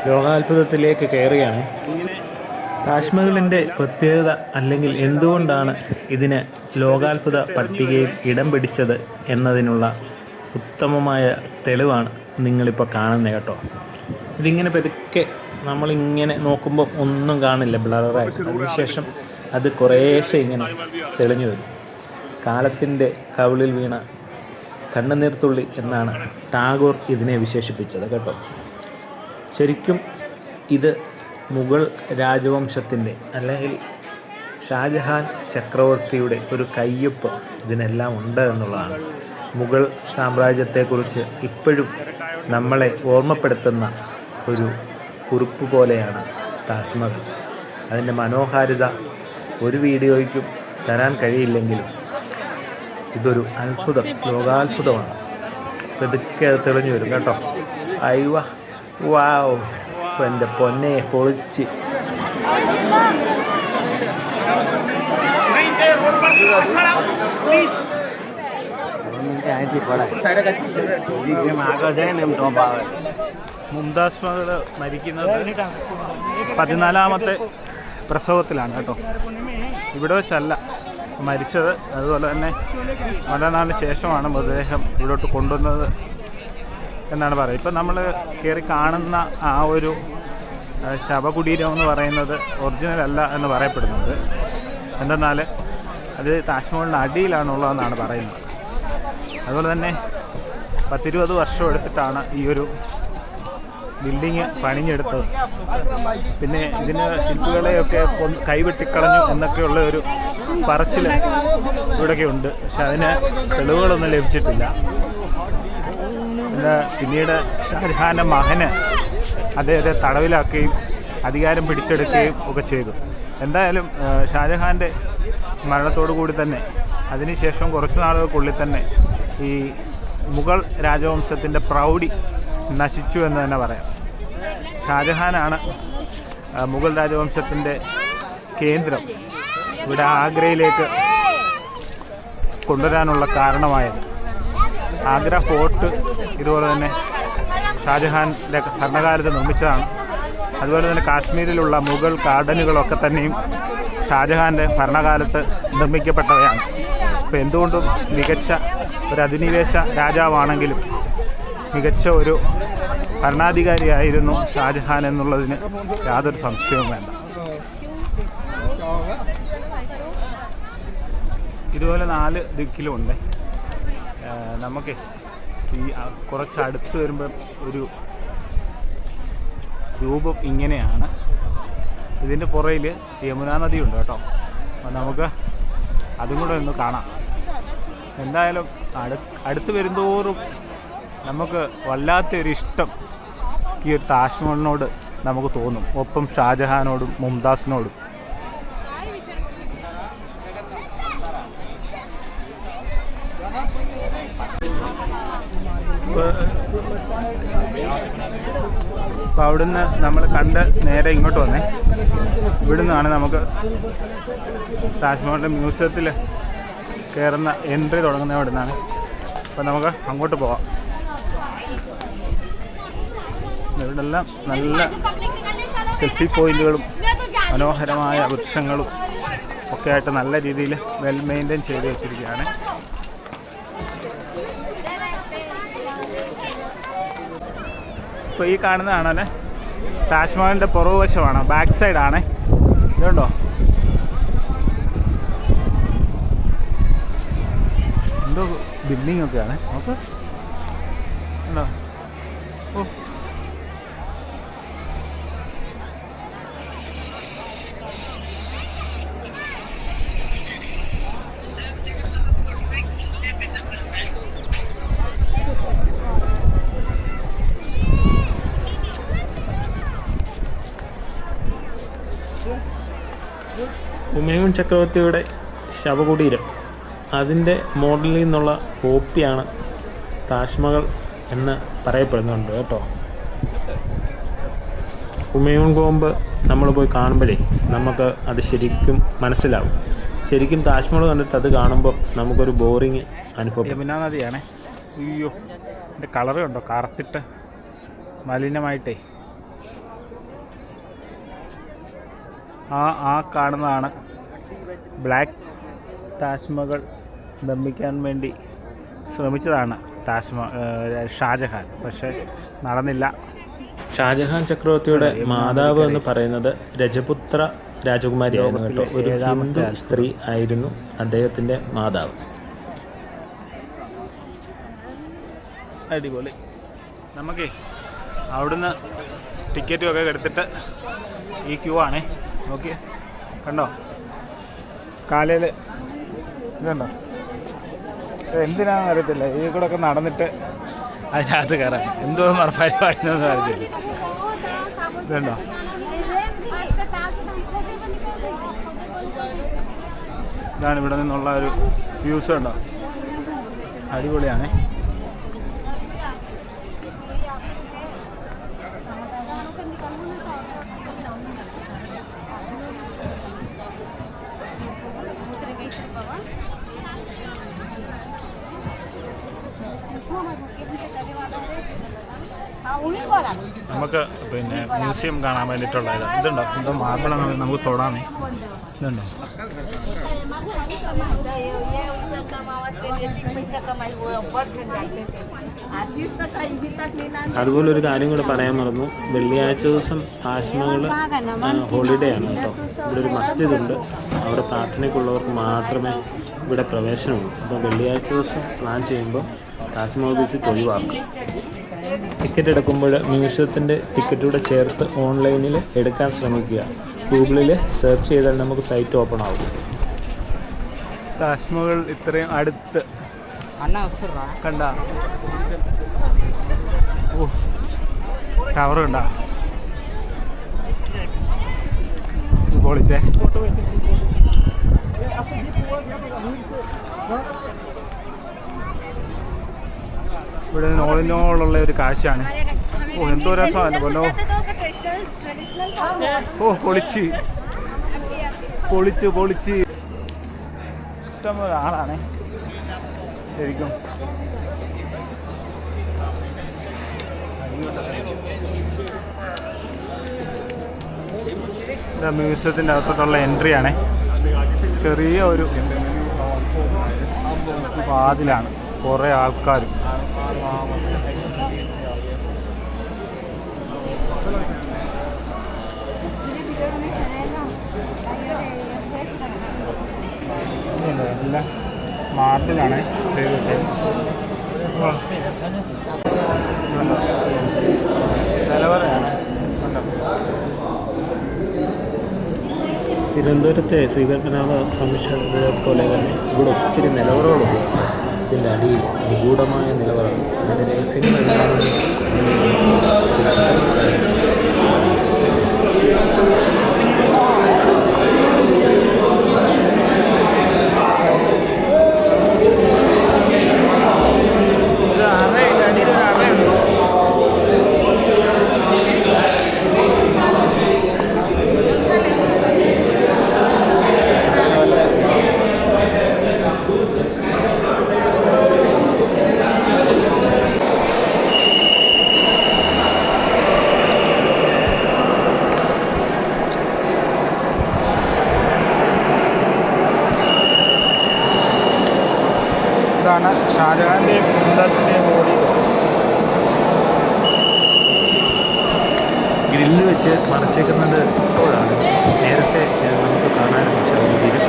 ലോകാത്ഭുതത്തിലേക്ക് കയറുകയാണ്. താജ്മഹലിൻ്റെ പ്രത്യേകത അല്ലെങ്കിൽ എന്തുകൊണ്ടാണ് ഇതിന് ലോകാത്ഭുത പട്ടികയിൽ ഇടം പിടിച്ചത് എന്നതിനുള്ള ഉത്തമമായ തെളിവാണ് നിങ്ങളിപ്പോൾ കാണുന്നത് കേട്ടോ. ഇതിങ്ങനെ പതുക്കെ നമ്മളിങ്ങനെ നോക്കുമ്പോൾ ഒന്നും കാണില്ല, ബ്ലറായിട്ട്. അതിനുശേഷം അത് കുറേശ്ശെ ഇങ്ങനെ തെളിഞ്ഞു വരും. കാലത്തിൻ്റെ കവിളിൽ വീണ കണ്ണുനീർത്തുള്ളി എന്നാണ് ടാഗോർ ഇതിനെ വിശേഷിപ്പിച്ചത് കേട്ടോ. ശരിക്കും ഇത് മുഗൾ രാജവംശത്തിൻ്റെ അല്ലെങ്കിൽ ഷാജഹാൻ ചക്രവർത്തിയുടെ ഒരു കയ്യൊപ്പ് ഇതിനെല്ലാം ഉണ്ട് എന്നുള്ളതാണ്. മുഗൾ സാമ്രാജ്യത്തെക്കുറിച്ച് ഇപ്പോഴും നമ്മളെ ഓർമ്മപ്പെടുത്തുന്ന ഒരു കുറിപ്പ് പോലെയാണ് താജ്മഹൽ. അതിൻ്റെ മനോഹാരിത ഒരു വീഡിയോയ്ക്കും തരാൻ കഴിയില്ലെങ്കിലും ഇതൊരു അത്ഭുതം, ലോകാത്ഭുതമാണ്. പതുക്കെ അത് തെളിഞ്ഞു വരും കേട്ടോ. അയ്യ വാവ്, എൻ്റെ പൊന്നെ പൊളിച്ച്. മുംതാസ് മകൾ മരിക്കുന്നത് 14ാമത്തെ പ്രസവത്തിലാണ് കേട്ടോ. ഇവിടെ വെച്ചല്ല മരിച്ചത്. അതുപോലെ തന്നെ വളരെ നാളിന് ശേഷമാണ് മൃതദേഹം ഇവിടോട്ട് കൊണ്ടുവന്നത് എന്നാണ് പറയുക. ഇപ്പം നമ്മൾ കയറി കാണുന്ന ആ ഒരു ശവകുടീരം എന്ന് പറയുന്നത് ഒറിജിനൽ അല്ല എന്ന് പറയപ്പെടുന്നത്. എന്തെന്നാൽ അത് താജ്മഹലിൻ്റെ അടിയിലാണുള്ളതെന്നാണ് പറയുന്നത്. അതുപോലെ തന്നെ 10-20 വർഷം എടുത്തിട്ടാണ് ഈ ഒരു ബിൽഡിങ് പണിഞ്ഞെടുത്തത്. പിന്നെ ഇതിന് ശില്പികളെയൊക്കെ കൈവെട്ടിക്കളഞ്ഞു എന്നൊക്കെയുള്ള ഒരു പറച്ചിൽ ഇവിടെയൊക്കെ ഉണ്ട്. പക്ഷെ അതിന് തെളിവുകളൊന്നും ലഭിച്ചിട്ടില്ല. പിന്നീട് ഷാജഹാൻ്റെ മകന് അദ്ദേഹത്തെ തടവിലാക്കുകയും അധികാരം പിടിച്ചെടുക്കുകയും ഒക്കെ ചെയ്തു. എന്തായാലും ഷാജഹാൻ്റെ മരണത്തോടു കൂടി തന്നെ അതിനുശേഷം കുറച്ച് നാളുകൾക്കുള്ളിൽ തന്നെ ഈ മുഗൾ രാജവംശത്തിൻ്റെ പ്രൗഢി നശിച്ചു എന്ന് തന്നെ പറയാം. ഷാജഹാനാണ് മുഗൾ രാജവംശത്തിൻ്റെ കേന്ദ്രം ഇവിടെ ആഗ്രയിലേക്ക് കൊണ്ടുവരാനുള്ള കാരണമായത്. ആഗ്ര ഫോർട്ട് ഇതുപോലെ തന്നെ ഷാജഹാൻ്റെ ഭരണകാലത്ത് നിർമ്മിച്ചതാണ്. അതുപോലെ തന്നെ കാശ്മീരിലുള്ള മുഗൾ ഗാർഡനുകളൊക്കെ തന്നെയും ഷാജഹാൻ്റെ ഭരണകാലത്ത് നിർമ്മിക്കപ്പെട്ടവയാണ്. അപ്പോൾ എന്തുകൊണ്ടും മികച്ച ഒരു അധിനിവേശ രാജാവാണെങ്കിലും മികച്ച ഒരു ഭരണാധികാരിയായിരുന്നു ഷാജഹാൻ എന്നുള്ളതിന് യാതൊരു സംശയവും വേണ്ട. ഇതുപോലെ 4 ദിക്കിലുമുണ്ട്. നമുക്ക് ഈ കുറച്ച് അടുത്ത് വരുമ്പോൾ ഒരു രൂപം ഇങ്ങനെയാണ്. ഇതിൻ്റെ പുറയിൽ യമുനാ നദിയുണ്ട് കേട്ടോ. അപ്പം നമുക്ക് അതും കൂടെ ഒന്ന് കാണാം. എന്തായാലും അടുത്ത് വരുന്തോറും നമുക്ക് വല്ലാത്തൊരു ഇഷ്ടം ഈ ഒരു താജ്മഹലിനോട് നമുക്ക് തോന്നും. ഒപ്പം ഷാജഹാനോടും മുംതാസിനോടും. അപ്പോൾ അവിടുന്ന് നമ്മൾ കണ്ട് നേരെ ഇങ്ങോട്ട് വന്നേ. ഇവിടുന്നാണ് നമുക്ക് താജ്മഹലിൻ്റെ മ്യൂസിയത്തിൽ കയറുന്ന എൻട്രി തുടങ്ങുന്നത് അവിടെ നിന്നാണ്. അപ്പോൾ നമുക്ക് അങ്ങോട്ട് പോവാം. ഇവിടെല്ലാം നല്ല സെൽഫി പോയിന്റുകളും മനോഹരമായ വൃക്ഷങ്ങളും ഒക്കെ ആയിട്ട് നല്ല രീതിയിൽ വെൽ മെയിൻറ്റെയിൻ ചെയ്ത് വെച്ചിരിക്കുകയാണ്. ഇപ്പോൾ ഈ കാണുന്നതാണ് താജ്മഹലിൻ്റെ പുറകുവശമാണ്, ബാക്ക് സൈഡാണ്. ഇതുണ്ടോ, എന്തോ ബിൽഡിംഗ് ഒക്കെയാണ്. നമുക്ക് ഉണ്ടോ? ഓ, ഹുമയൂൺ ചക്രവർത്തിയുടെ ശവകുടീരം, അതിൻ്റെ മോഡലിൽ നിന്നുള്ള കോപ്പിയാണ് താജ്മഹൽ എന്ന് പറയപ്പെടുന്നുണ്ട് കേട്ടോ. ഹുമയൂൺ കോമ്പ് നമ്മൾ പോയി കാണുമ്പോഴേ നമുക്ക് അത് ശരിക്കും മനസ്സിലാവും. ശരിക്കും താജ്മഹൽ കണ്ടിട്ട് അത് കാണുമ്പോൾ നമുക്കൊരു ബോറിങ് അനുഭവം. യമുനാ നദിയാണേ. അയ്യോ, എൻ്റെ കളറ് കണ്ടോ, കറുത്തിട്ട് മലിനമായിട്ടേ. ആ കാണുന്നതാണ് ബ്ലാക്ക് താജ്മഹൽ നിർമ്മിക്കാൻ വേണ്ടി ശ്രമിച്ചതാണ് ഷാജഹാൻ, പക്ഷേ നടന്നില്ല. ഷാജഹാൻ ചക്രവർത്തിയുടെ മാതാവ് എന്ന് പറയുന്നത് രജപുത്ര രാജകുമാരിയായിരുന്നു കേട്ടോ. ഒരു ഹിന്ദു സ്ത്രീ ആയിരുന്നു അദ്ദേഹത്തിൻ്റെ മാതാവ്. അടിപൊളി. നമുക്കേ അവിടുന്ന് ടിക്കറ്റും ഒക്കെ എടുത്തിട്ട് ഈ ക്യൂ ആണേ. നോക്കിയേ, കണ്ടോ കാലയിൽ ഇതുണ്ടോ? എന്തിനാണെന്ന് അറിയത്തില്ല. ഈ കൂടെ ഒക്കെ നടന്നിട്ട് അതിനകത്ത് കയറാൻ എന്തോ പരിപാടിയെന്നൊന്നും അറിയത്തില്ല. ഇതുണ്ടോ? ഇതാണ് ഇവിടെ നിന്നുള്ള ഒരു വ്യൂസ്. ഉണ്ടോ? അടിപൊളിയാണ്. നമുക്ക് പിന്നെ മ്യൂസിയം കാണാൻ വേണ്ടിയിട്ടുള്ള ഇതുണ്ടോ? എന്തോ മാർബിളാണ്, നമുക്ക് തൊടാമേ. ഇതുണ്ടോ? അതുപോലെ ഒരു കാര്യം കൂടെ പറയാൻ മറന്നു. വെള്ളിയാഴ്ച ദിവസം താജ്മഹൽ ഹോളിഡേ ആണ് കേട്ടോ. ഇവിടെ ഒരു മസ്ജിദ് ഉണ്ട്, അവിടെ പ്രാർത്ഥനയ്ക്കുള്ളവർക്ക് മാത്രമേ ഇവിടെ പ്രവേശനമുള്ളൂ. അപ്പോൾ വെള്ളിയാഴ്ച ദിവസം പ്ലാൻ ചെയ്യുമ്പോൾ താജ്മഹൽ വിസിറ്റ് ഒഴിവാക്കും. ടിക്കറ്റ് എടുക്കുമ്പോൾ മ്യൂസിയത്തിൻ്റെ ടിക്കറ്റൂടെ ചേർത്ത് ഓൺലൈനിൽ എടുക്കാൻ ശ്രമിക്കുക. ഗൂഗിളിൽ സെർച്ച് ചെയ്താൽ നമുക്ക് സൈറ്റ് ഓപ്പൺ ആവും. താജ്മഹൽ ഇത്രയും അടുത്ത് കണ്ട. ഓ, ടവർ കണ്ട പൊളിച്ചേ. ഇവിടെ നോളിനോളുള്ള ഒരു കാഴ്ചയാണ്. ഓ, എന്തോ രസമാണ് കൊല്ലോ. ഓ, പൊളിച്ച് പൊളിച്ച് പൊളിച്ച് ഇഷ്ടംപോലെ ആളാണ് ശരിക്കും. മ്യൂസിയത്തിൻ്റെ അകത്തോട്ടുള്ള എൻട്രി ആണ്. ചെറിയ ഒരു വാതിലാണ്, കുറേ ആൾക്കാർ. എല്ലാം മാർബിളാണ് ചെയ്ത് വെച്ചത്. നിലവറയാണ്. തിരുവനന്തപുരത്തെ ശ്രീകണ്ഠനാഥ സ്വാമി ക്ഷേത്രത്തെ പോലെ തന്നെ ഇവിടെ ഒത്തിരി നിലവറകളുണ്ട്. ഇതിൻ്റെ അടിയിൽ നിഗൂഢമായ നിലവറ, അതിൻ്റെ രഹസ്യങ്ങൾ എന്താണെന്ന് ഇതാണ് ഷാജഹാൻ്റെയും മുംതാസിൻ്റെയും ബോഡി. ഗ്രില്ല് വെച്ച് മറച്ചേക്കുന്നത് ഇപ്പോഴാണ്. നേരത്തെ നമുക്ക് കാണാനും പക്ഷേ അതിലും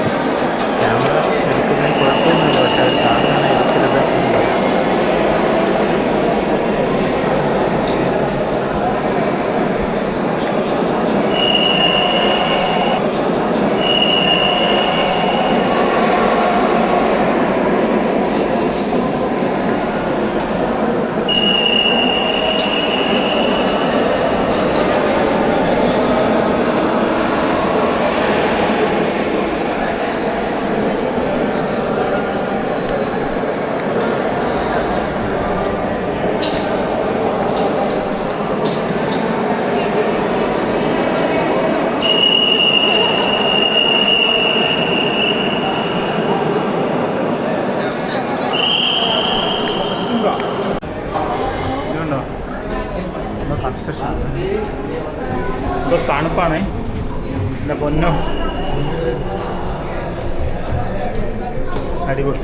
ക്യാമറ എടുക്കുന്നതിന് കുഴപ്പമൊന്നുമില്ല, പക്ഷേ അത് കാണാനാണ് എടുക്കുന്നത് എന്ന് പറയും. തണുപ്പാണ്. എൻ്റെ പൊന്നോ, അടിപൊളി.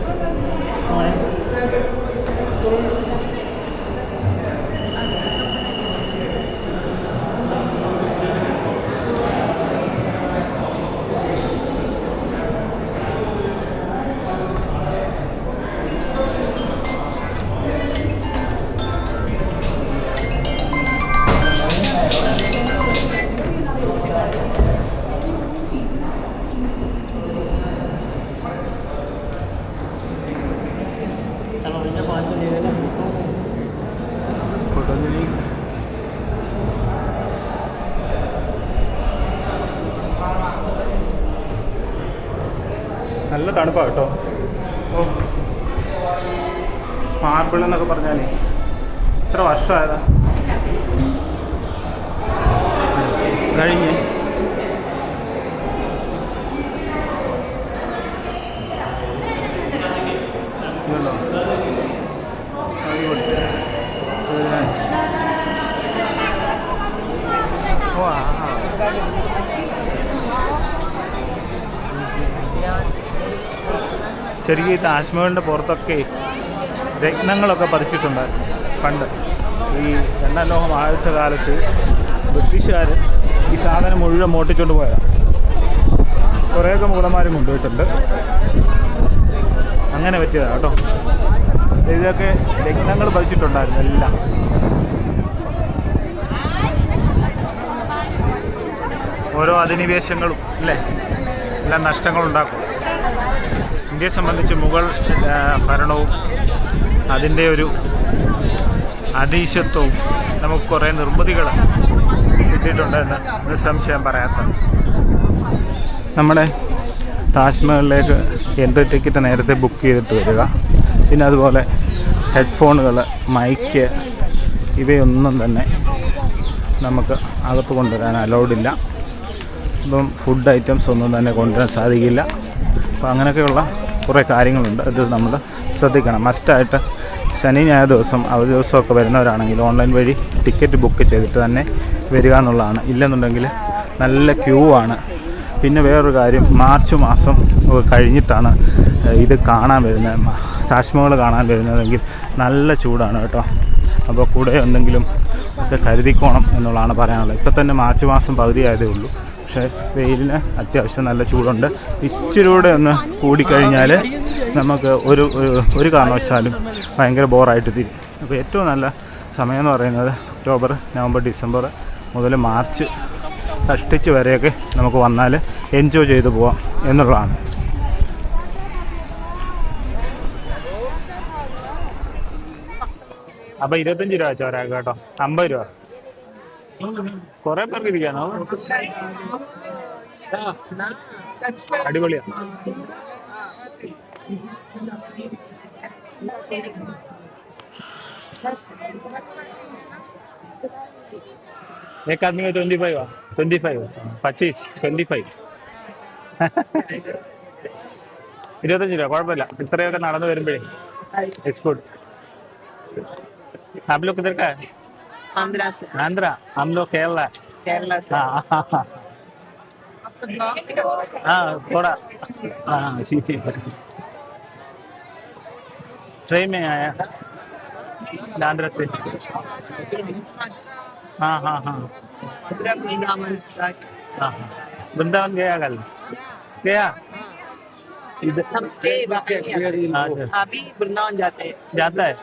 നല്ല തണുപ്പാണ് കേട്ടോ. ഓ, മാർബിൾ എന്നൊക്കെ പറഞ്ഞാൽ എത്ര വർഷമായതാ കഴിഞ്ഞ്. ശരിക്കും ഈ താജ്മഹലിൻ്റെ പുറത്തൊക്കെ രത്നങ്ങളൊക്കെ പതിച്ചിട്ടുണ്ട് പണ്ട്. ഈ രണ്ടാം ലോക മഹായുദ്ധ കാലത്ത് ബ്രിട്ടീഷുകാർ ഈ സാധനം മുഴുവൻ മോട്ടിച്ചുകൊണ്ട് പോയതാണ്. കുറേയൊക്കെ മുഗളന്മാരും കൊണ്ടുപോയിട്ടുണ്ട്. അങ്ങനെ പറ്റിയതാണ് കേട്ടോ. ഇതൊക്കെ രത്നങ്ങൾ പതിച്ചിട്ടുണ്ടായിരുന്നു എല്ലാം. ഓരോ അധിനിവേശങ്ങളും അല്ലേ, എല്ലാം നഷ്ടങ്ങളുണ്ടാക്കും. ഇന്ത്യയെ സംബന്ധിച്ച് മുഗൾ ഭരണവും അതിൻ്റെ ഒരു അതീശത്വവും നമുക്ക് കുറേ നിർമ്മിതികൾ കിട്ടിയിട്ടുണ്ടെന്ന് നിസ്സംശയം പറയാൻ സാധിക്കും. നമ്മുടെ താജ്മഹലിലേക്ക് എൻട്രി ടിക്കറ്റ് നേരത്തെ ബുക്ക് ചെയ്തിട്ട് വരിക. പിന്നെ അതുപോലെ ഹെഡ്ഫോണുകൾ, മൈക്ക് ഇവയൊന്നും തന്നെ നമുക്ക് അകത്ത് കൊണ്ടുവരാൻ അലൗഡില്ല. ഇപ്പം ഫുഡ് ഐറ്റംസ് ഒന്നും തന്നെ കൊണ്ടുവരാൻ സാധിക്കില്ല. അപ്പോൾ അങ്ങനെയൊക്കെയുള്ള കുറേ കാര്യങ്ങളുണ്ട്. അത് നമ്മൾ ശ്രദ്ധിക്കണം. മസ്റ്റായിട്ട് ശനി ഞായർ ദിവസം അവധി ദിവസമൊക്കെ വരുന്നവരാണെങ്കിൽ ഓൺലൈൻ വഴി ടിക്കറ്റ് ബുക്ക് ചെയ്തിട്ട് തന്നെ വരിക എന്നുള്ളതാണ്. ഇല്ലെന്നുണ്ടെങ്കിൽ നല്ല ക്യൂ ആണ്. പിന്നെ വേറൊരു കാര്യം, മാർച്ച് മാസം കഴിഞ്ഞിട്ടാണ് ഇത് കാണാൻ വരുന്നത്, താജ്മഹൽ കാണാൻ വരുന്നതെങ്കിൽ നല്ല ചൂടാണ് കേട്ടോ. അപ്പോൾ കൂടെ എന്തെങ്കിലും ഒക്കെ കരുതിക്കോണം എന്നുള്ളതാണ് പറയാനുള്ളത്. ഇപ്പം തന്നെ മാർച്ച് മാസം പകുതി ആയതേ ഉള്ളൂ. പക്ഷേ വെയിലിന് അത്യാവശ്യം നല്ല ചൂടുണ്ട്. ഇച്ചിരി കൂടെ ഒന്ന് കൂടിക്കഴിഞ്ഞാൽ നമുക്ക് ഒരു കാരണവശാലും ഭയങ്കര ബോറായിട്ട് തീരും. അപ്പോൾ ഏറ്റവും നല്ല സമയം എന്ന് പറയുന്നത് ഒക്ടോബർ, നവംബർ, ഡിസംബർ മുതൽ മാർച്ച് കഷ്ടിച്ച് വരെയൊക്കെ നമുക്ക് വന്നാൽ എൻജോയ് ചെയ്ത് പോവാം എന്നുള്ളതാണ്. അപ്പോൾ 25 രൂപ വെച്ചാൽ ഒരാൾക്ക് കേട്ടോ, 50 രൂപ. കുറേ പേർക്ക് ഇരിക്കാനോ? അടിപൊളിയാണ്. एक आदमी का 25 25 25 25 രൂപ. കുഴപ്പമില്ല. ഇത്രയൊക്കെ നടന്നു വരുമ്പോഴേ എക്സ്പോർട്ട്. आप लोग किधर का है? आंध्रा से। आंध्रा, हम लोग केरला से। हाँ थोड़ा ठीक है. ट्रेन में आया आंध्रा से. हाँ वृंदावन गया कल गया. हम स्टे अभी वृंदावन जाता है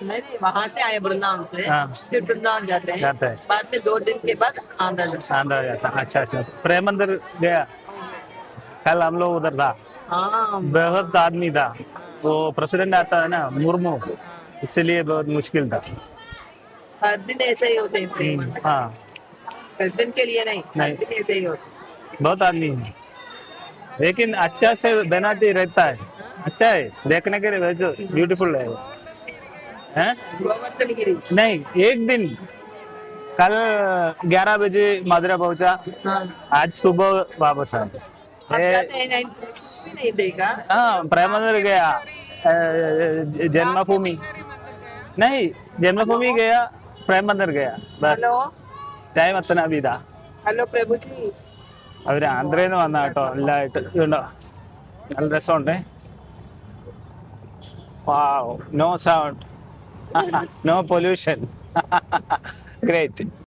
नहीं वहाँ से आए वृंदावन से. फिर वृंदावन जाते हैं. बाद में 2 दिन के बाद आंध्रा जाता. अच्छा. प्रेम मंदिर गया कल हम लोग उधर था. बहुत आदमी था. वो प्रेसिडेंट आता है ना मुर्मू, इसलिए बहुत मुश्किल था. हर दिन ऐसे ही होते हैं प्रेम मंदिर. हाँ प्रेसिडेंट के लिए नहीं, हर दिन ऐसे ही होते. बहुत आदमी है लेकिन अच्छा से बनाते रहता है. अच्छा है देखने के लिए, ब्यूटीफुल है. गोवर्धन गिरी नहीं, एक दिन कल 11 बजे मदुरा पहुंचा. आज सुबह वापस आए. नहीं देखा. हाँ प्रेम मंदिर गया, जन्मभूमि नहीं, जन्मभूमि गया, प्रेम मंदिर गया बस. हेलो टाइम इतना भी था. हेलो प्रभु जी. അവർ ആന്ധ്രയിൽ നിന്ന് വന്ന കേട്ടോ എല്ലായിട്ട്. ഇതുണ്ടോ, നല്ല രസമുണ്ടേ. Wow, no sound, no pollution, great.